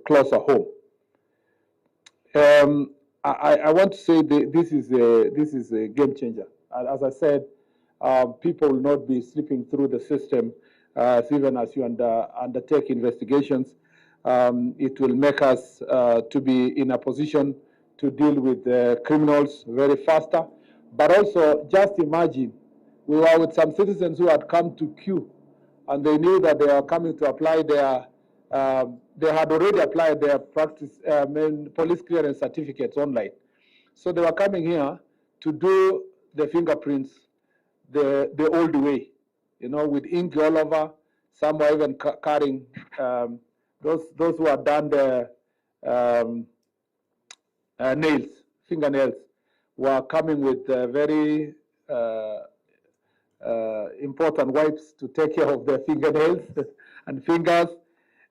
closer home. I want to say this is a game changer. As I said, people will not be slipping through the system even as you undertake investigations. It will make us to be in a position to deal with criminals very faster. But also, just imagine, we were with some citizens who had come to queue, and they knew that they were coming to apply their, they had already applied their police clearance certificates online. So they were coming here to do the fingerprints the old way, you know, with ink all over. Some were even carrying, those who had done the nails, fingernails, were coming with very important wipes to take care of their fingernails and fingers.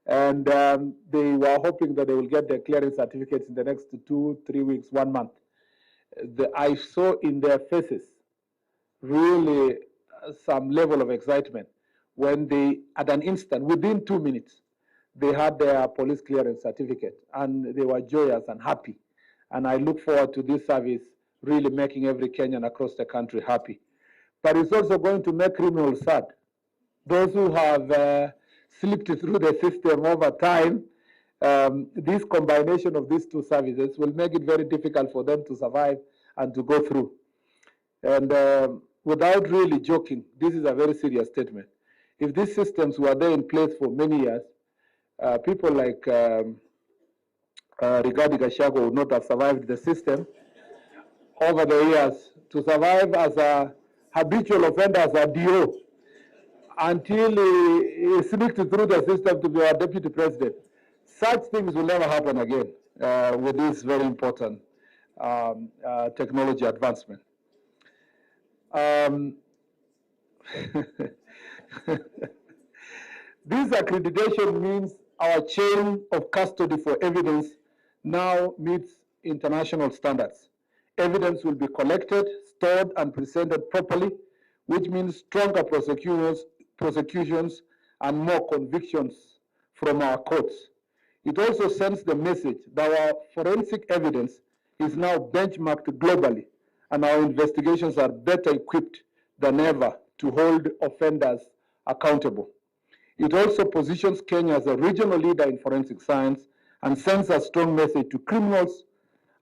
And they were hoping that they will get their clearance certificates in the next 2, 3 weeks, 1 month. I saw in their faces really some level of excitement when they, at an instant, within 2 minutes, they had their police clearance certificate, and they were joyous and happy. And I look forward to this service really making every Kenyan across the country happy. But it's also going to make criminals sad. Those who have slipped through the system over time, this combination of these two services will make it very difficult for them to survive and to go through. And without really joking, this is a very serious statement. If these systems were there in place for many years, people like Rigathi Gachagua would not have survived the system over the years. To survive as a habitual offender, as a DO, until he sneaked through the system to be our deputy president. Such things will never happen again with this very important technology advancement. This accreditation means our chain of custody for evidence now meets international standards. Evidence will be collected, stored, and presented properly, which means stronger prosecutions and more convictions from our courts. It also sends the message that our forensic evidence is now benchmarked globally, and our investigations are better equipped than ever to hold offenders accountable. It also positions Kenya as a regional leader in forensic science and sends a strong message to criminals.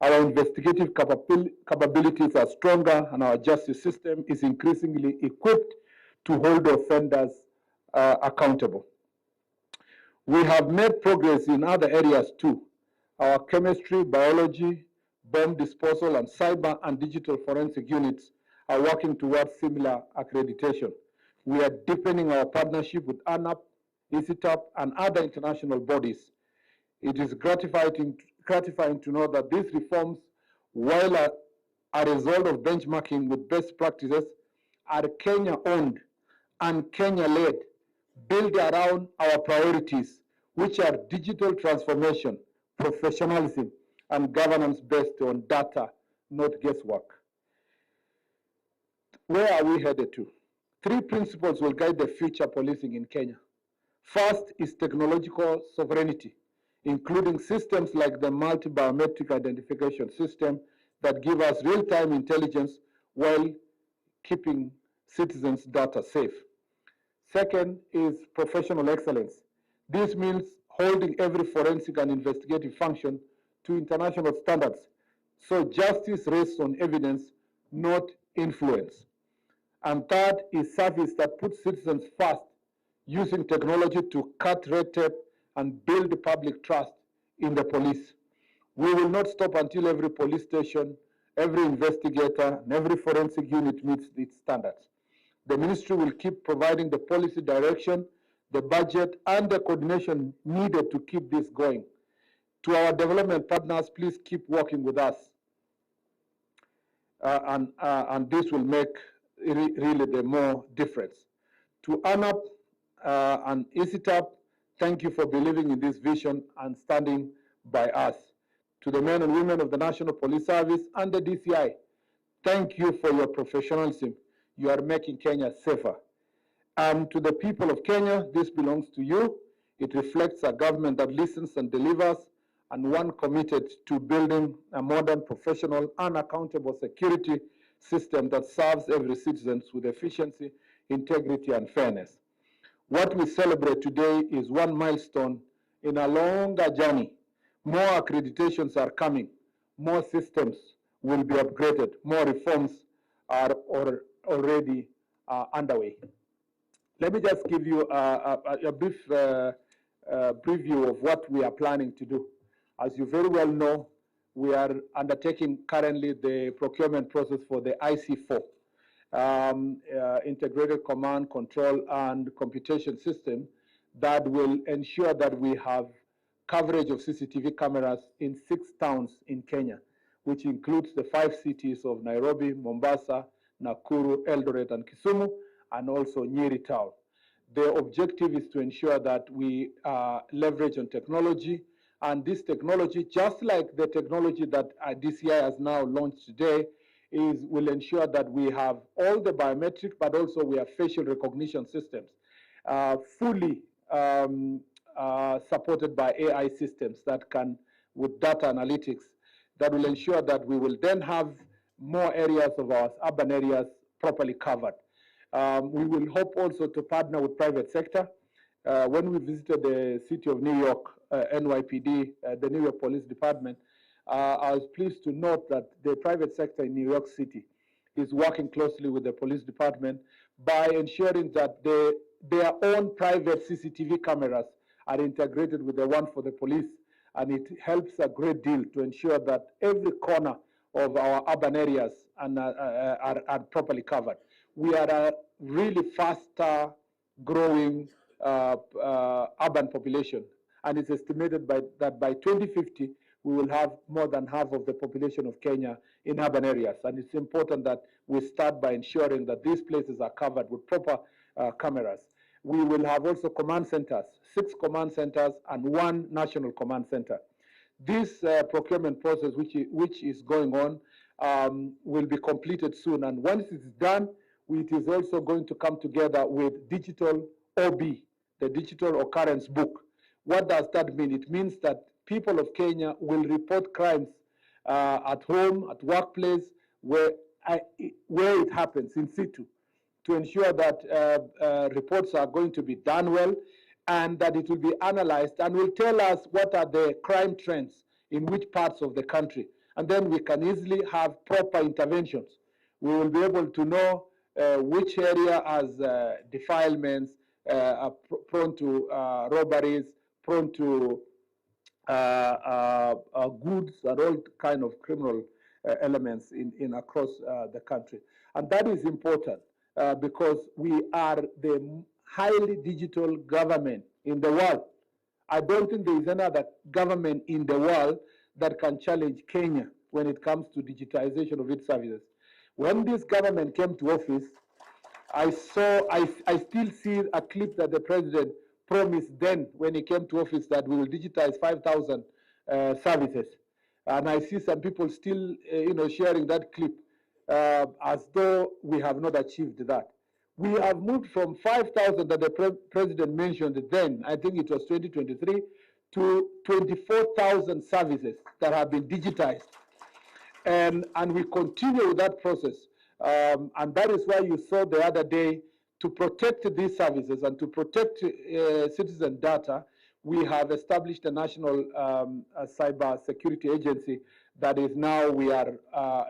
Our investigative capabilities are stronger, and our justice system is increasingly equipped to hold offenders accountable. We have made progress in other areas too. Our chemistry, biology, bomb disposal, and cyber and digital forensic units are working towards similar accreditation. We are deepening our partnership with ANAP, ICITAP, and other international bodies. It is gratifying to know that these reforms, while a result of benchmarking with best practices, are Kenya-owned and Kenya-led, built around our priorities, which are digital transformation, professionalism, and governance based on data, not guesswork. Where are we headed to? 3 principles will guide the future policing in Kenya. First is technological sovereignty, including systems like the multi-biometric identification system that give us real-time intelligence while keeping citizens' data safe. Second is professional excellence. This means holding every forensic and investigative function to international standards, so justice rests on evidence, not influence. And third is service that puts citizens first, using technology to cut red tape and build public trust in the police. We will not stop until every police station, every investigator, and every forensic unit meets these standards. The ministry will keep providing the policy direction, the budget, and the coordination needed to keep this going. To our development partners, please keep working with us. And this will make really the more difference. To ANAP and ICITAP, thank you for believing in this vision and standing by us. To the men and women of the National Police Service and the DCI, thank you for your professionalism. You are making Kenya safer. And to the people of Kenya, this belongs to you. It reflects a government that listens and delivers, and one committed to building a modern, professional, and accountable security system that serves every citizen with efficiency, integrity, and fairness. What we celebrate today is one milestone in a longer journey. More accreditations are coming. More systems will be upgraded. More reforms are already underway. Let me just give you a brief preview of what we are planning to do. As you very well know, we are undertaking currently the procurement process for the IC4, Integrated Command, Control, and Computation System, that will ensure that we have coverage of CCTV cameras in 6 towns in Kenya, which includes the 5 cities of Nairobi, Mombasa, Nakuru, Eldoret, and Kisumu, and also Nyeri town. The objective is to ensure that we leverage on technology, and this technology, just like the technology that DCI has now launched today, will ensure that we have all the biometric, but also we have facial recognition systems, fully supported by AI systems that can, with data analytics, that will ensure that we will then have more areas of our urban areas properly covered. We will hope also to partner with private sector. When we visited the city of New York, NYPD, the New York Police Department, I was pleased to note that the private sector in New York City is working closely with the police department by ensuring that their own private CCTV cameras are integrated with the one for the police, and it helps a great deal to ensure that every corner of our urban areas are properly covered. We are a really faster growing urban population, and it's estimated that by 2050 we will have more than half of the population of Kenya in urban areas, and it's important that we start by ensuring that these places are covered with proper cameras. We will have also command centers, 6 command centers and 1 national command center. This procurement process, which is going on, will be completed soon, and once it's done, it is also going to come together with digital OB, the digital occurrence book. What does that mean? It means that people of Kenya will report crimes at home, at workplace, where it happens in situ, to ensure that reports are going to be done well, and that it will be analyzed and will tell us what are the crime trends in which parts of the country. And then we can easily have proper interventions. We will be able to know which area has defilements, are prone to robberies, prone to goods, and all kind of criminal elements in across the country. And that is important because we are the highly digital government in the world. I don't think there is another government in the world that can challenge Kenya when it comes to digitization of its services. When this government came to office, I still see a clip that the president promised then when he came to office that we will digitize 5,000 services. And I see some people still sharing that clip as though we have not achieved that. We have moved from 5,000 that the president mentioned then, I think it was 2023, to 24,000 services that have been digitized. And we continue with that process. And that is why you saw the other day, to protect these services and to protect citizen data, we have established a national cyber security agency that is now,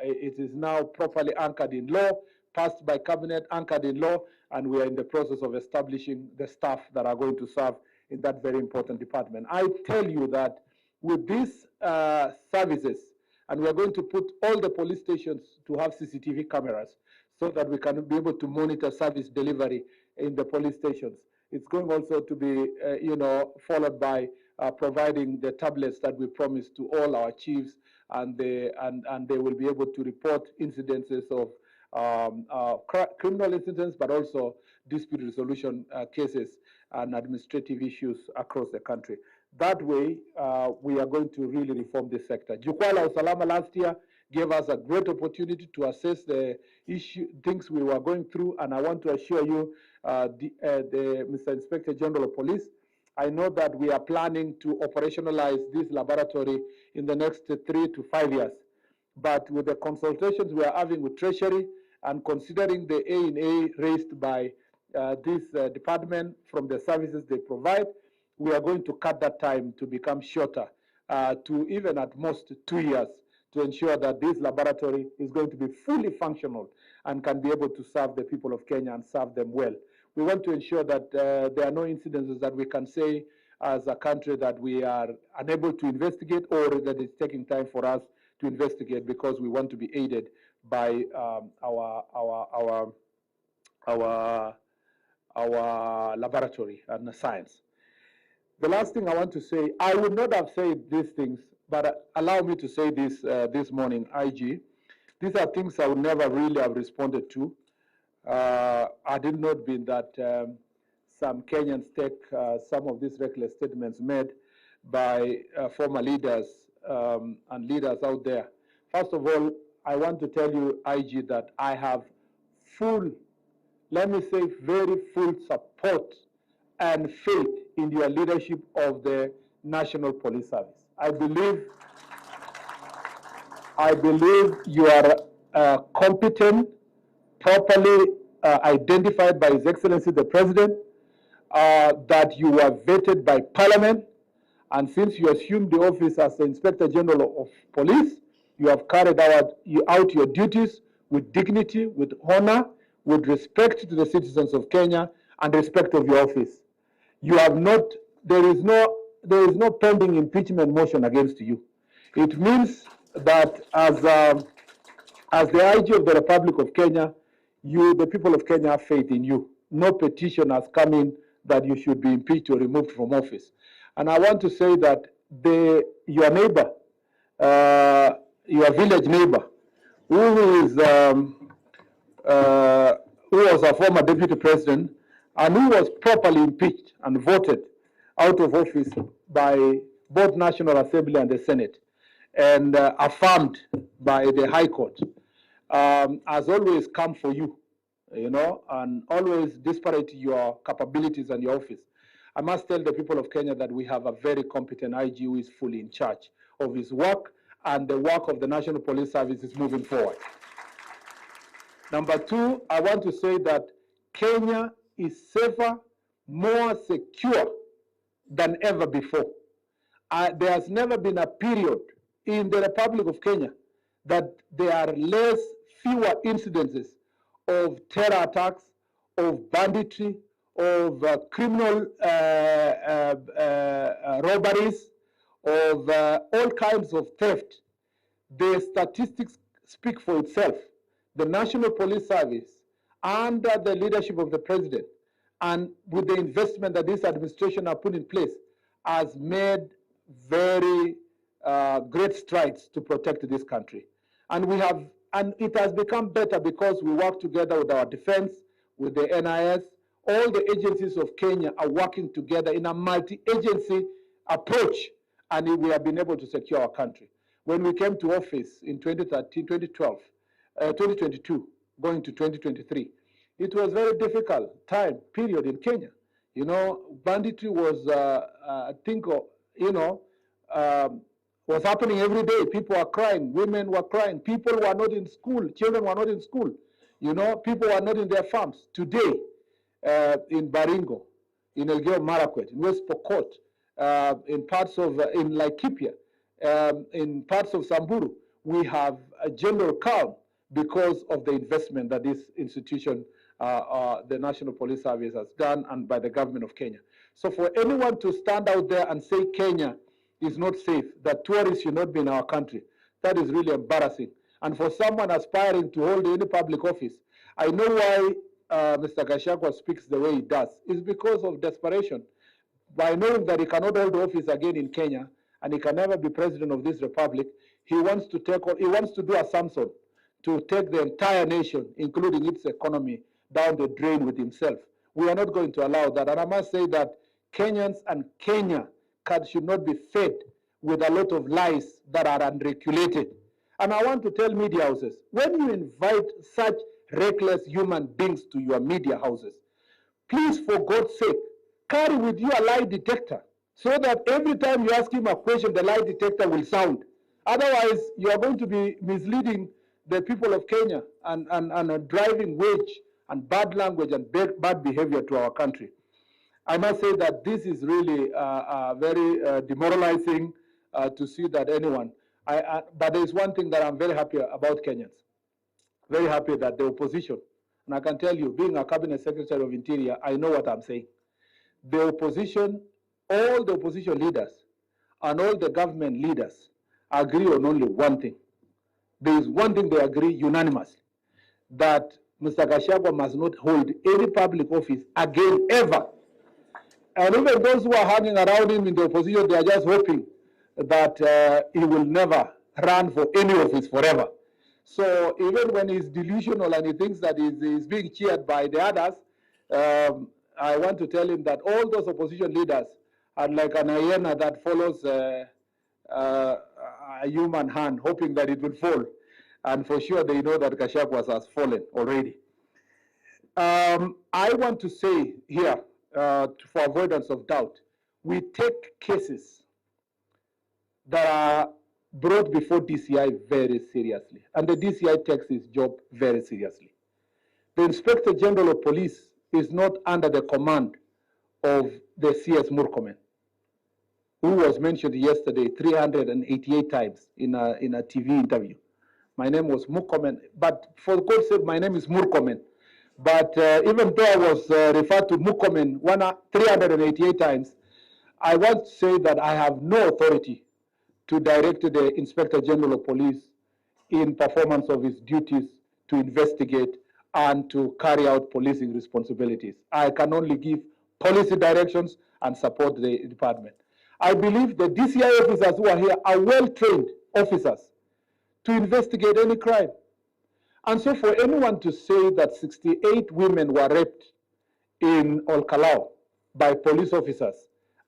it is now properly anchored in law, passed by cabinet, anchored in law, and we are in the process of establishing the staff that are going to serve in that very important department. I tell you that with these services, and we are going to put all the police stations to have CCTV cameras so that we can be able to monitor service delivery in the police stations. It's going also to be, followed by providing the tablets that we promised to all our chiefs, and they will be able to report incidences of criminal incidents, but also dispute resolution cases and administrative issues across the country. That way, we are going to really reform this sector. Jukwaa la Usalama last year gave us a great opportunity to assess the things we were going through, and I want to assure you, Mr. Inspector General of Police, I know that we are planning to operationalize this laboratory in the next 3 to 5 years. But with the consultations we are having with Treasury and considering the A&A raised by this department from the services they provide, we are going to cut that time to become shorter, to even at most 2 years, to ensure that this laboratory is going to be fully functional and can be able to serve the people of Kenya and serve them well. We want to ensure that there are no incidences that we can say as a country that we are unable to investigate, or that it's taking time for us to investigate, because we want to be aided by our laboratory and the science. The last thing I want to say, I would not have said these things, but allow me to say this this morning, IG. These are things I would never really have responded to. Had it not been that some Kenyans take some of these reckless statements made by former leaders and leaders out there. First of all, I want to tell you, IG, that I have full, let me say, very full support and faith in your leadership of the National Police Service. I believe you are competent, properly identified by His Excellency the President, that you were vetted by Parliament, and since you assumed the office as the Inspector General of Police, you have carried out your duties with dignity, with honor, with respect to the citizens of Kenya, and respect of your office. You have not, there is no pending impeachment motion against you. It means that as the IG of the Republic of Kenya, the people of Kenya have faith in you. No petition has come in that you should be impeached or removed from office. And I want to say that your neighbor, your village neighbor, who was a former deputy president and who was properly impeached and voted out of office by both National Assembly and the Senate, and affirmed by the High Court, has always come for you, and always disparate your capabilities and your office. I must tell the people of Kenya that we have a very competent IG who is fully in charge of his work, and the work of the National Police Service is moving forward. Number two, I want to say that Kenya is safer, more secure than ever before. There has never been a period in the Republic of Kenya that there are fewer incidences of terror attacks, of banditry, of criminal robberies, of all kinds of theft. The statistics speak for itself. The National Police Service, under the leadership of the President, and with the investment that this administration has put in place, has made very great strides to protect this country. And it has become better because we work together with our defense, with the NIS. All the agencies of Kenya are working together in a multi-agency approach, and we have been able to secure our country. When we came to office in 2022, going to 2023, it was a very difficult period in Kenya. Banditry was, was happening every day. People were crying, women were crying, people were not in school, children were not in school. People were not in their farms. Today, in Baringo, in Elgeyo Marakwet, in West Pokot, in parts of, in Laikipia, in parts of Samburu, we have a general calm because of the investment that this institution, the National Police Service, has done, and by the government of Kenya. So for anyone to stand out there and say Kenya is not safe, that tourists should not be in our country, that is really embarrassing. And for someone aspiring to hold any public office, I know why Mr. Gachagua speaks the way he does. It's because of desperation. By knowing that he cannot hold office again in Kenya, and he can never be president of this republic, he wants to do a Samson, to take the entire nation, including its economy, down the drain with himself. We are not going to allow that. And I must say that Kenyans and Kenya should not be fed with a lot of lies that are unregulated. And I want to tell media houses, when you invite such reckless human beings to your media houses, please, for God's sake, carry with you a lie detector so that every time you ask him a question, the lie detector will sound. Otherwise, you are going to be misleading the people of Kenya and driving wage and bad language and bad behavior to our country. I must say that this is really very demoralizing to see that anyone. But there is one thing that I'm very happy about Kenyans. Very happy that the opposition, and I can tell you, being a cabinet secretary of Interior, I know what I'm saying. The opposition, all the opposition leaders and all the government leaders agree on only one thing. There is one thing they agree unanimously, that Mr. Gachagua must not hold any public office again, ever. And even those who are hanging around him in the opposition, they are just hoping that he will never run for any office forever. So even when he's delusional and he thinks that he's being cheered by the others, I want to tell him that all those opposition leaders are like an hyena that follows a human hand, hoping that it will fall. And for sure, they know that Gachagua has fallen already. I want to say here, for avoidance of doubt, we take cases that are brought before DCI very seriously. And the DCI takes his job very seriously. The Inspector General of Police is not under the command of the CS MURKOMEN, who was mentioned yesterday 388 times in a TV interview. My name was MURKOMEN, but for God's sake, my name is MURKOMEN. But even though I was referred to MURKOMEN 388 times, I want to say that I have no authority to direct the Inspector General of Police in performance of his duties to investigate and to carry out policing responsibilities. I can only give policy directions and support the department. I believe the DCI officers who are here are well-trained officers to investigate any crime. And so for anyone to say that 68 women were raped in Olkalau by police officers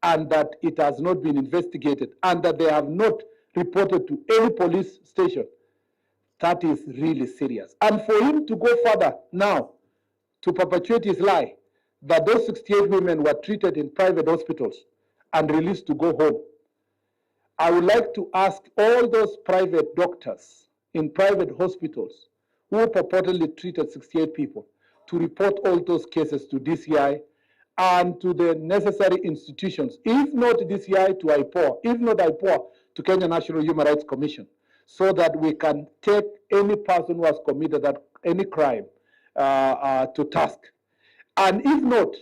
and that it has not been investigated and that they have not reported to any police station, that is really serious. And for him to go further now to perpetuate his lie that those 68 women were treated in private hospitals and released to go home, I would like to ask all those private doctors in private hospitals who purportedly treated 68 people to report all those cases to DCI and to the necessary institutions, if not DCI to IPOA, if not IPOA to Kenya National Human Rights Commission, so that we can take any person who has committed any crime to task. And if not,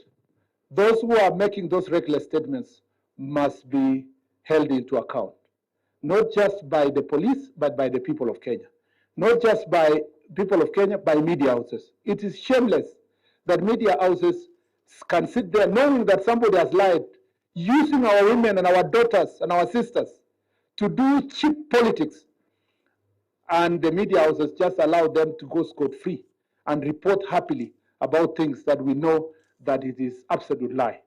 those who are making those reckless statements must be held into account, not just by the police, but by the people of Kenya. Not just by people of Kenya, by media houses. It is shameless that media houses can sit there knowing that somebody has lied, using our women and our daughters and our sisters to do cheap politics. And the media houses just allow them to go scot-free and report happily about things that we know that it is absolute lie.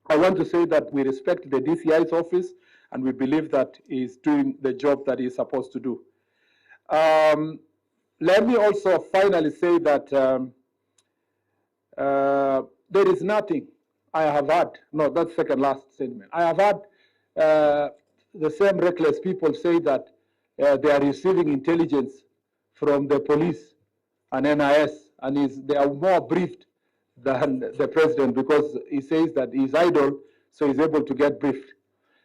I want to say that we respect the DCI's office and we believe that he is doing the job that he is supposed to do. Let me also finally say that there is nothing I have had, no, that's second last statement. I have had the same reckless people say that they are receiving intelligence from the police and NIS, and they are more briefed than the president because he says that he's idle, so he's able to get briefed.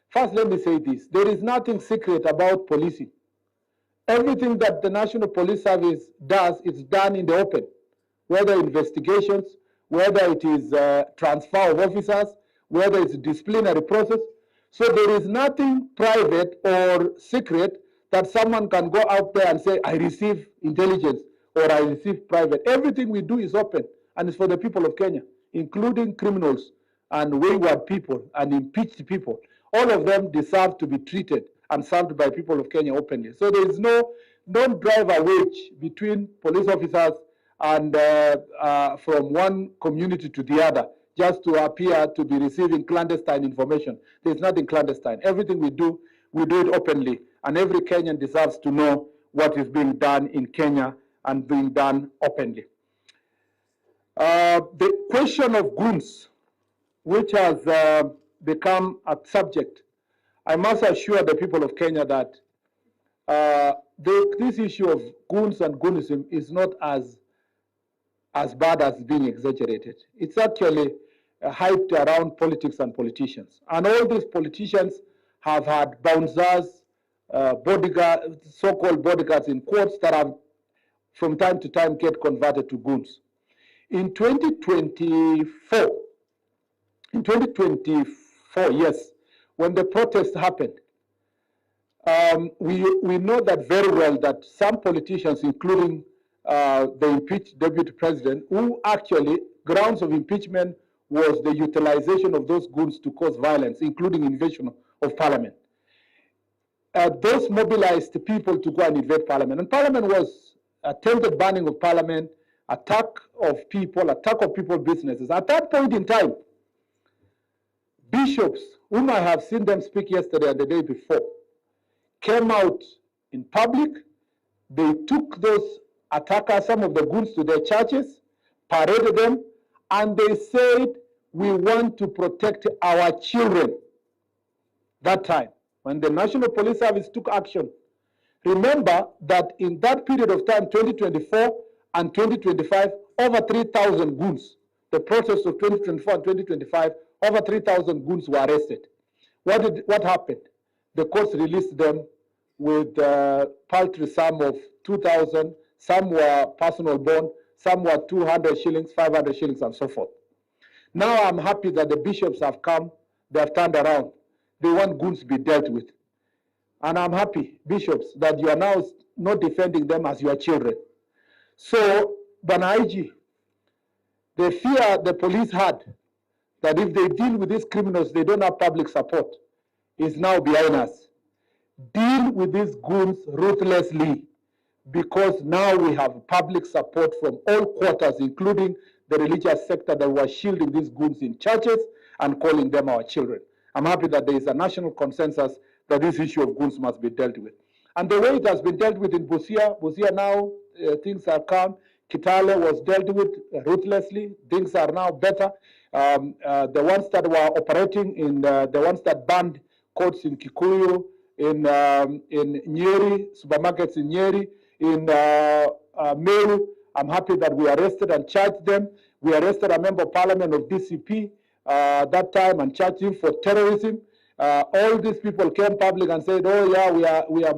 First, let me say this. There is nothing secret about policing. Everything that the National Police Service does is done in the open, whether investigations, whether it is transfer of officers, whether it's disciplinary process. So there is nothing private or secret that someone can go out there and say, I receive intelligence or I receive private. Everything we do is open and it's for the people of Kenya, including criminals and wayward people and impeached people. All of them deserve to be treated and served by people of Kenya openly. So there is don't drive a wedge between police officers and from one community to the other just to appear to be receiving clandestine information. There's nothing clandestine. Everything we do it openly, and every Kenyan deserves to know what is being done in Kenya and being done openly. The question of goons, which has become a subject. I must assure the people of Kenya that this issue of goons and goonism is not as bad as being exaggerated. It's actually hyped around politics and politicians. And all these politicians have had bouncers, bodyguards, so-called bodyguards in quotes, that have from time to time get converted to goons. In 2024, yes, when the protest happened, we know that very well that some politicians, including the impeached deputy president, who actually, grounds of impeachment was the utilization of those goons to cause violence, including invasion of parliament. Those mobilized people to go and invade parliament. And parliament was attempted burning of parliament, attack of people businesses. At that point in time, bishops, whom I have seen them speak yesterday and the day before, came out in public. They took those attackers, some of the goons, to their churches, paraded them, and they said, we want to protect our children. That time, when the National Police Service took action, remember that in that period of time, 2024 and 2025, over 3,000 goons, the process of 2024 and 2025, over 3,000 goons were arrested. What happened? The courts released them with a paltry sum of 2,000. Some were personal bond, some were 200 shillings, 500 shillings, and so forth. Now I'm happy that the bishops have come, they have turned around. They want goons to be dealt with. And I'm happy, bishops, that you are now not defending them as your children. So, Bwana IG, the fear the police had that if they deal with these criminals, they don't have public support, is now behind us. Deal with these goons ruthlessly, because now we have public support from all quarters, including the religious sector that was shielding these goons in churches and calling them our children. I'm happy that there is a national consensus that this issue of goons must be dealt with. And the way it has been dealt with in Busia now, things are calm. Kitale was dealt with ruthlessly. Things are now better. The ones that were operating in the ones that banned courts in Kikuyu, in Nyeri, supermarkets in Nyeri, in Meru, I'm happy that we arrested and charged them. We arrested a member of parliament of DCP that time and charged him for terrorism. All these people came public and said, oh yeah, we are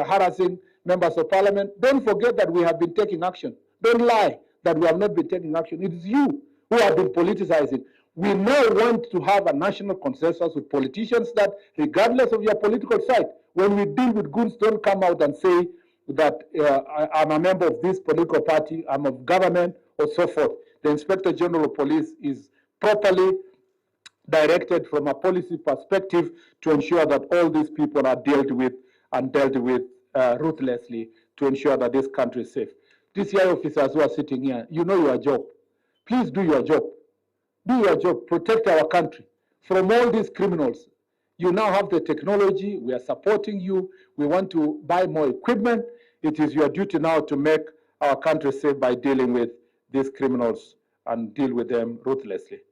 harassing members of parliament. Don't forget that we have been taking action. Don't lie that we have not been taking action. It is you who have been politicizing. We now want to have a national consensus with politicians that, regardless of your political side, when we deal with goons, don't come out and say that I'm a member of this political party, I'm of government, or so forth. The Inspector General of Police is properly directed from a policy perspective to ensure that all these people are dealt with ruthlessly to ensure that this country is safe. DCI officers who are sitting here, you know your job. Please do your job. Do your job. Protect our country from all these criminals. You now have the technology. We are supporting you. We want to buy more equipment. It is your duty now to make our country safe by dealing with these criminals and deal with them ruthlessly.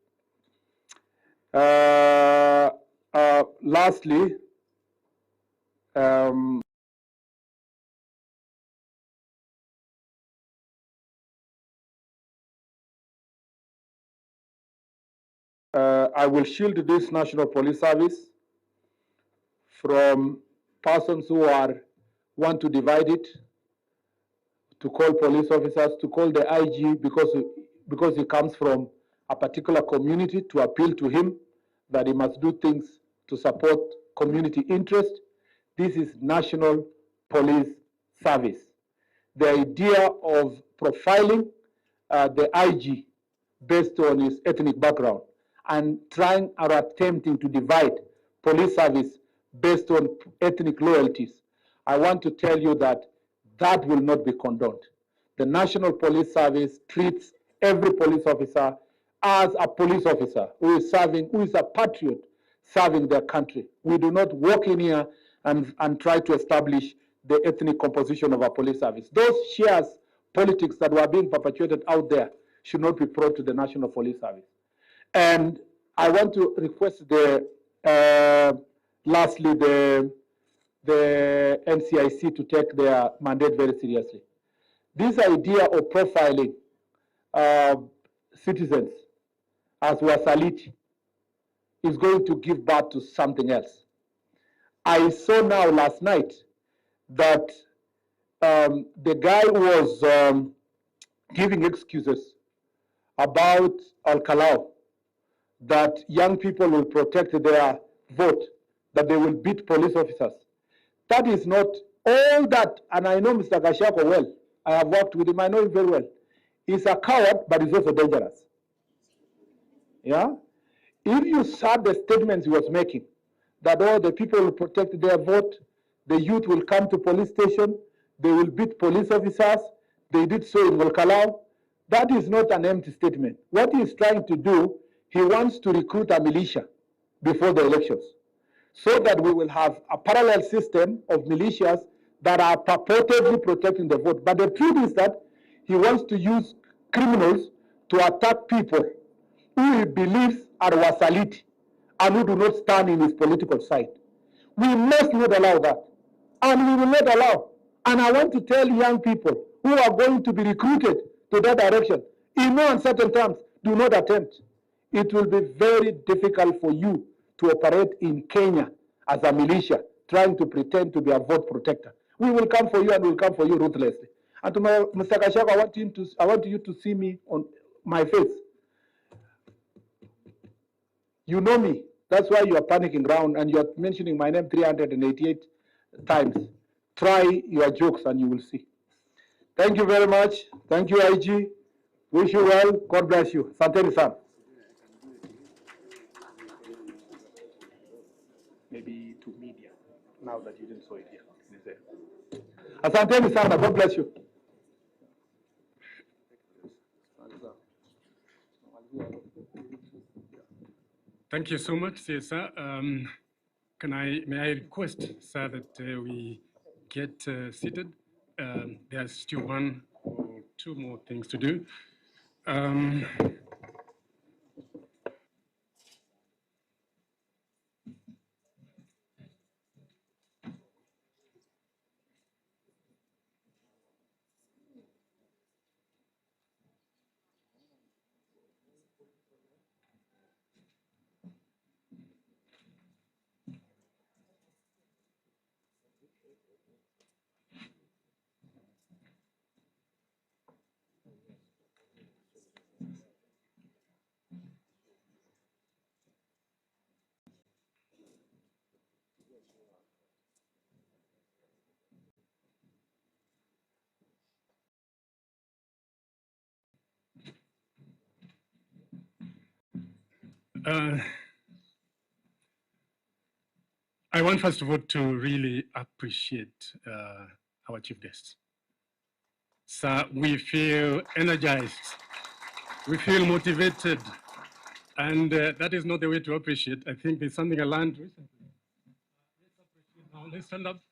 Lastly, I will shield this National Police Service from persons who want to divide it, to call police officers, to call the IG because he comes from a particular community, to appeal to him that he must do things to support community interest. This is National Police Service. The idea of profiling the IG based on his ethnic background and trying or attempting to divide police service based on ethnic loyalties, I want to tell you that that will not be condoned. The National Police Service treats every police officer as a police officer who is a patriot serving their country. We do not walk in here and try to establish the ethnic composition of our police service. Those shares politics that were being perpetuated out there should not be brought to the National Police Service. And I want to request lastly, the NCIC to take their mandate very seriously. This idea of profiling citizens as wasaliti is going to give birth to something else. I saw now last night that the guy was giving excuses about Al-Kalau, that young people will protect their vote, that they will beat police officers. That is not all that, and I know Mr. Gashako well. I have worked with him, I know him very well. He's a coward, but he's also dangerous. Yeah? If you saw the statements he was making, that all the people will protect their vote, the youth will come to police station, they will beat police officers, they did so in Volcalau, that is not an empty statement. What he is trying to do, he wants to recruit a militia before the elections, so that we will have a parallel system of militias that are purportedly protecting the vote. But the truth is that he wants to use criminals to attack people who he believes are wasaliti and who do not stand in his political side. We must not allow that. And we will not allow. And I want to tell young people who are going to be recruited to that direction, in no uncertain terms, do not attempt. It will be very difficult for you to operate in Kenya as a militia, trying to pretend to be a vote protector. We will come for you and we will come for you ruthlessly. And to Mr. Kashako, I want you to see me on my face. You know me. That's why you are panicking around and you are mentioning my name 388 times. Try your jokes and you will see. Thank you very much. Thank you, IG. Wish you well. God bless you. Asanteni sana. Maybe to media, now that you didn't saw it here. Asanteni sana. God bless you. Thank you so much, sir. May I request, sir, that we get seated? There's still one or two more things to do. I want, first of all, to really appreciate our chief guests. Sir, we feel energized, we feel motivated, and that is not the way to appreciate. I think there's something I learned recently. Let's stand up.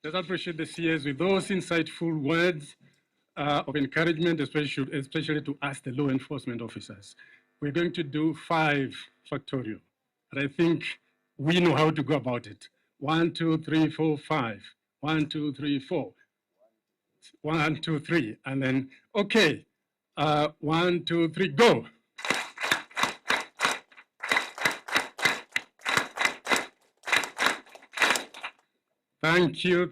Let's appreciate the CS with those insightful words of encouragement, especially to us, the law enforcement officers. We're going to do 5 factorial, and I think we know how to go about it. 1, 2, 3, 4, 5. 1, 2, 3, 4. 1, 2, 3, and then, okay, 1, 2, 3, go. Thank you.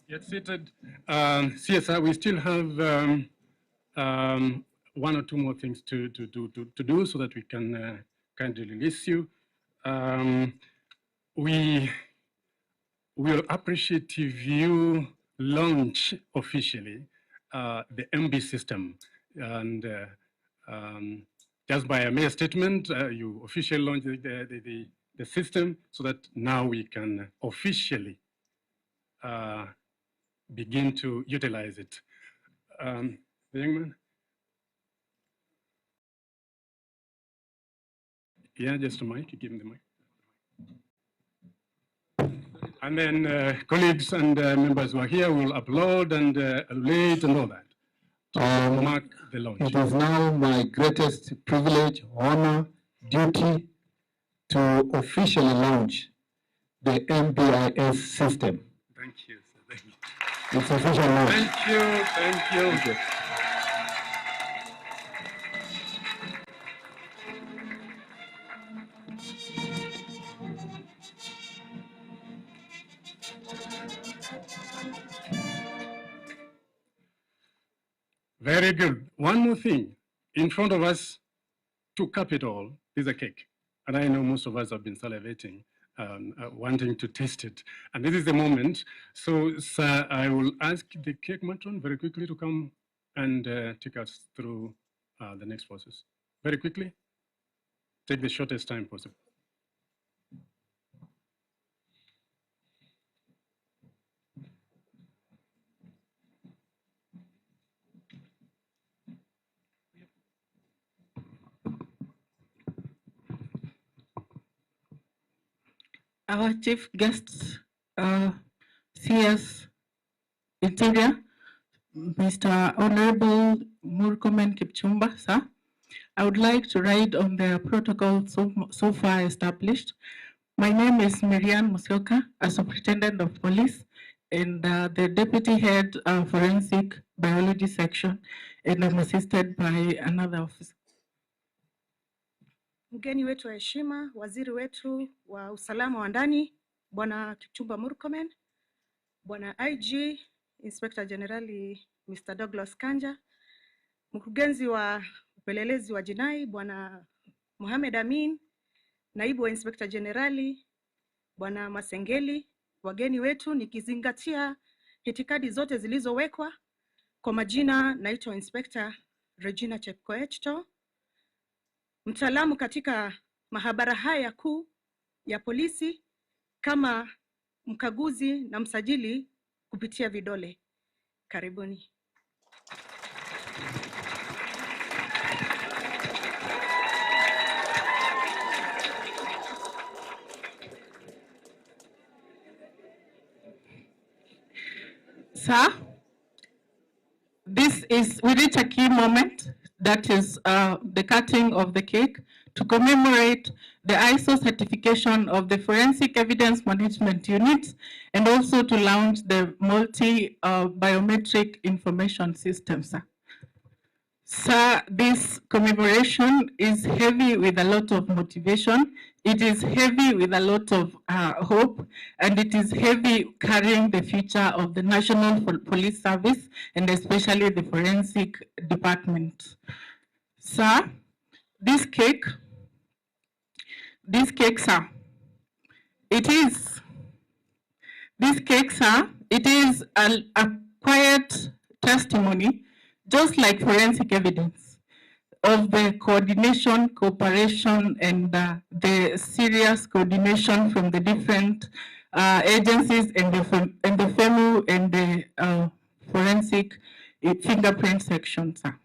Get seated. CSR, we still have 1 or 2 more things to do so that we can kindly release you. We will appreciate if you launch officially the MB system, and just by a mere statement, you officially launch the system so that now we can officially begin to utilize it. The young man? Yeah, just a mic, you give him the mic. And then colleagues and members who are here will upload and relate and all that. to mark the launch. It is now my greatest privilege, honor, duty to officially launch the MBIS system. Thank you, sir. Thank you. It's official launch. Thank you. Thank you. Thank you. Very good. One more thing. In front of us, to cap it all, is a cake. And I know most of us have been salivating, wanting to taste it. And this is the moment. So, sir, I will ask the cake matron very quickly to come and take us through the next process. Very quickly. Take the shortest time possible. Our chief guest, CS Interior, Mr. Honorable MURKOMEN Kipchumba, sir. I would like to ride on the protocol so far established. My name is Miriam Musioka, a Superintendent of Police and the Deputy Head Forensic Biology Section, and I'm assisted by another officer. Mgeni wetu wa heshima, waziri wetu wa usalama wa ndani, Bwana Kipchumba MURKOMEN, Bwana IG, Inspector Generali Mr. Douglas Kanja, mkurugenzi wa upelelezi wa jinai, Bwana Mohamed Amin, naibu wa Inspector Generali, Bwana Masengeli, wageni wetu nikizingatia itikadi zote zilizowekwa. Kwa majina naitwa Inspector Regina Chepkoechto, mtaalamu katika mahabara haya kuu ya polisi kama mkaguzi na msajili kupitia vidole. Karibuni. Sir, we reach a key moment, that is the cutting of the cake to commemorate the ISO certification of the Forensic Evidence Management Unit and also to launch the multi-biometric information system, sir. Sir, this commemoration is heavy with a lot of motivation. It is heavy with a lot of hope, and it is heavy carrying the future of the National Police Service and especially the Forensic Department. Sir, this cake, sir, it is a quiet testimony, just like forensic evidence, of the coordination, cooperation, and the serious coordination from the different agencies and the FEMU and the forensic fingerprint section, sir.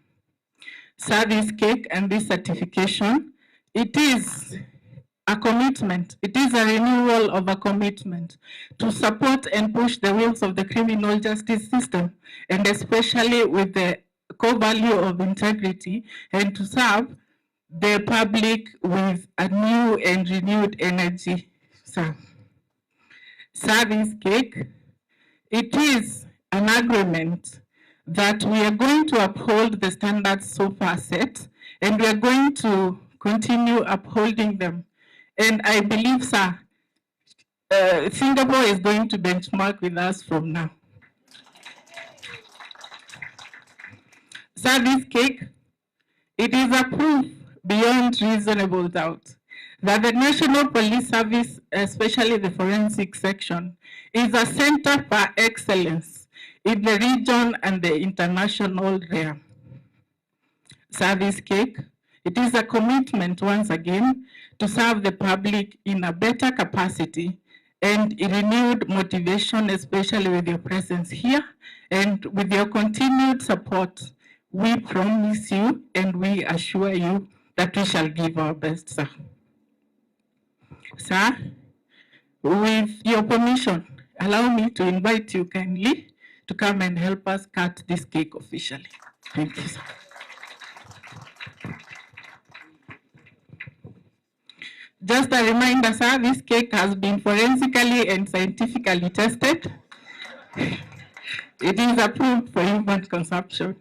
Sir, this cake and this certification, it is a commitment. It is a renewal of a commitment to support and push the wheels of the criminal justice system, and especially with the core value of integrity, and to serve the public with a new and renewed energy, sir. Sir, this cake, it is an agreement that we are going to uphold the standards so far set, and we are going to continue upholding them. And I believe, sir, Singapore is going to benchmark with us from now. Sir, this cake, it is a proof beyond reasonable doubt that the National Police Service, especially the forensic section, is a center for excellence in the region and the international realm. Sir, this cake, it is a commitment once again to serve the public in a better capacity and a renewed motivation, especially with your presence here and with your continued support. We promise you and we assure you that we shall give our best, sir. Sir, with your permission, allow me to invite you kindly to come and help us cut this cake officially. Thank you. Just a reminder, sir, this cake has been forensically and scientifically tested. It is approved for human consumption.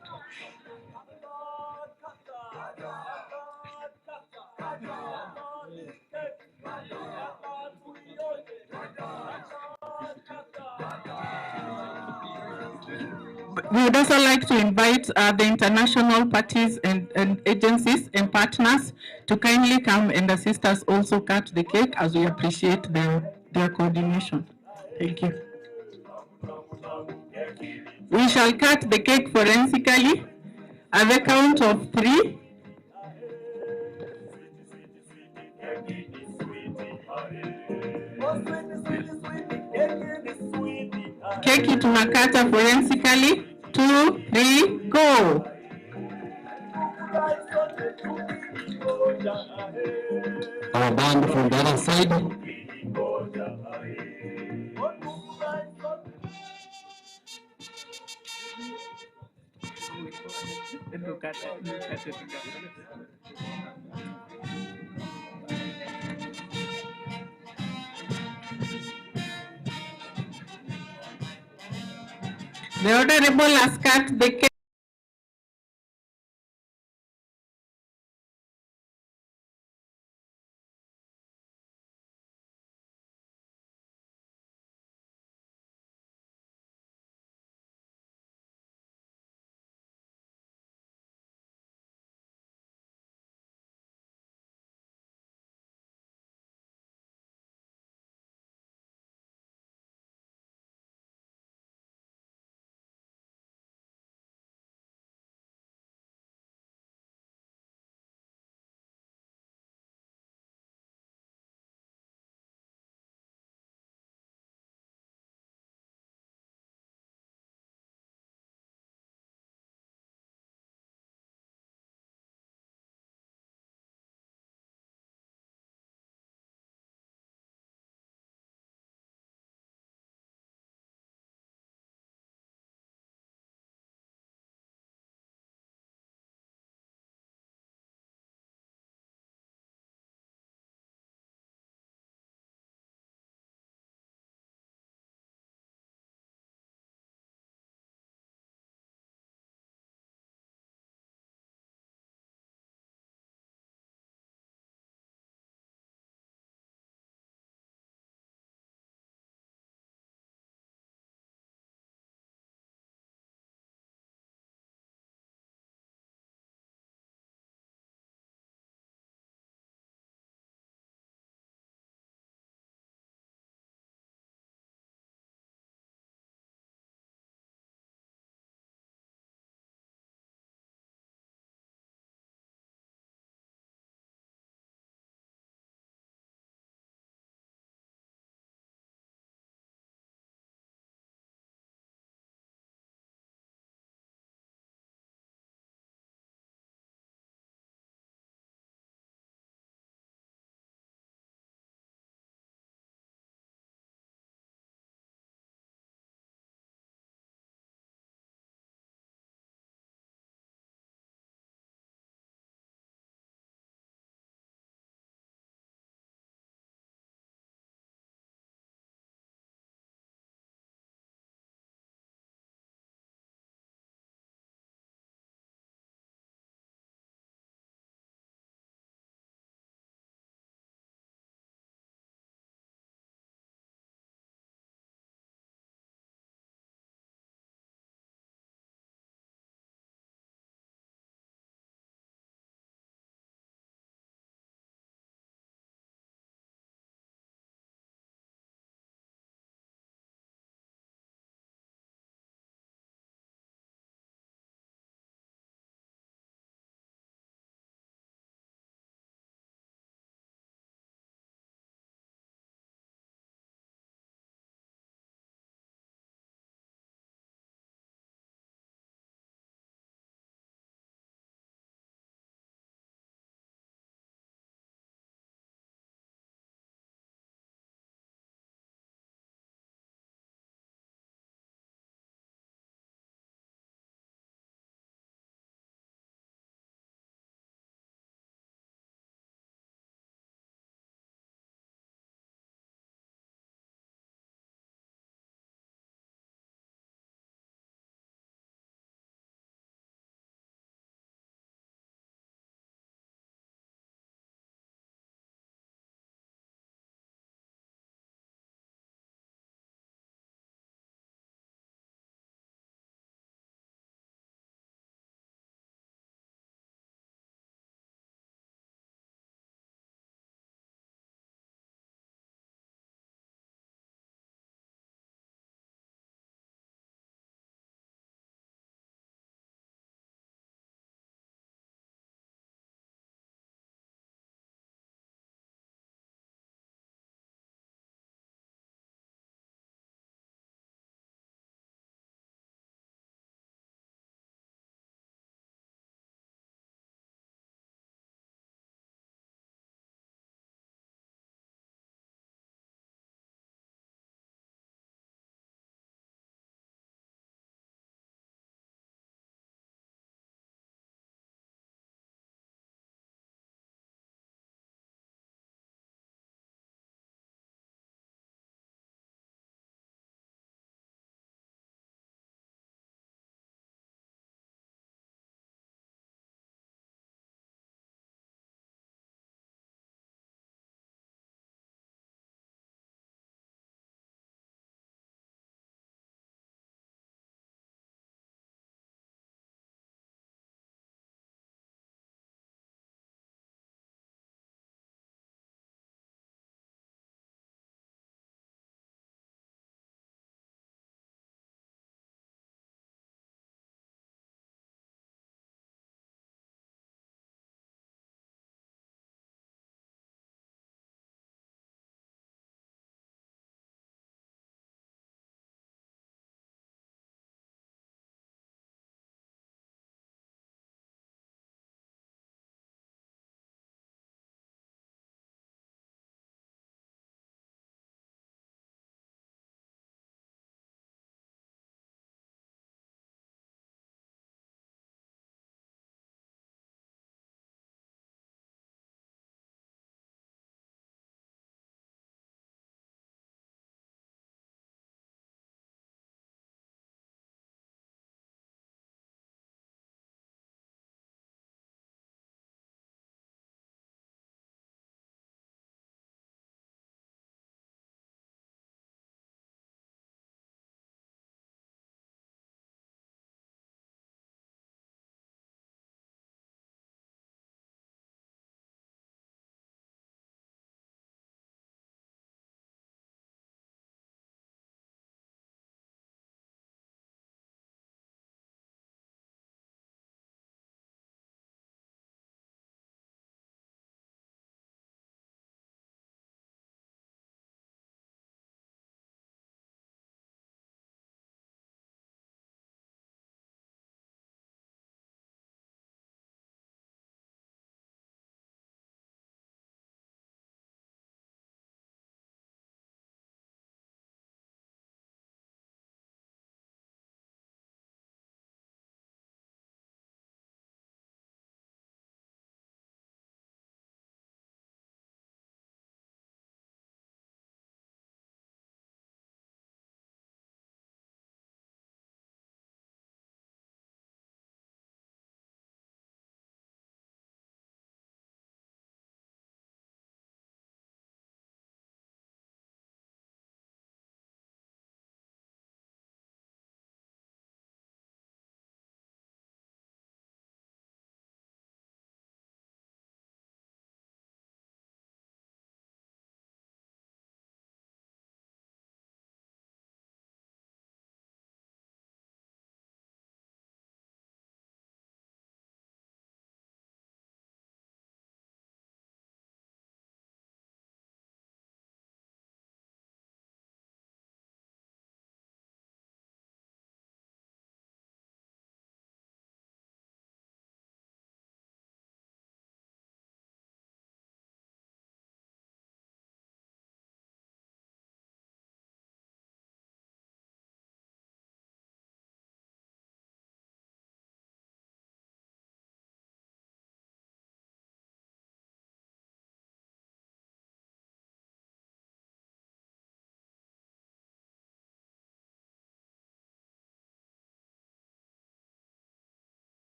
We would also like to invite the international parties and agencies and partners to kindly come and assist us also cut the cake, as we appreciate their coordination. Thank you. We shall cut the cake forensically at the count of 3. Keki tunakata forensically. 2, 3, go. Our band from the other side. The Honorable has cut the cake.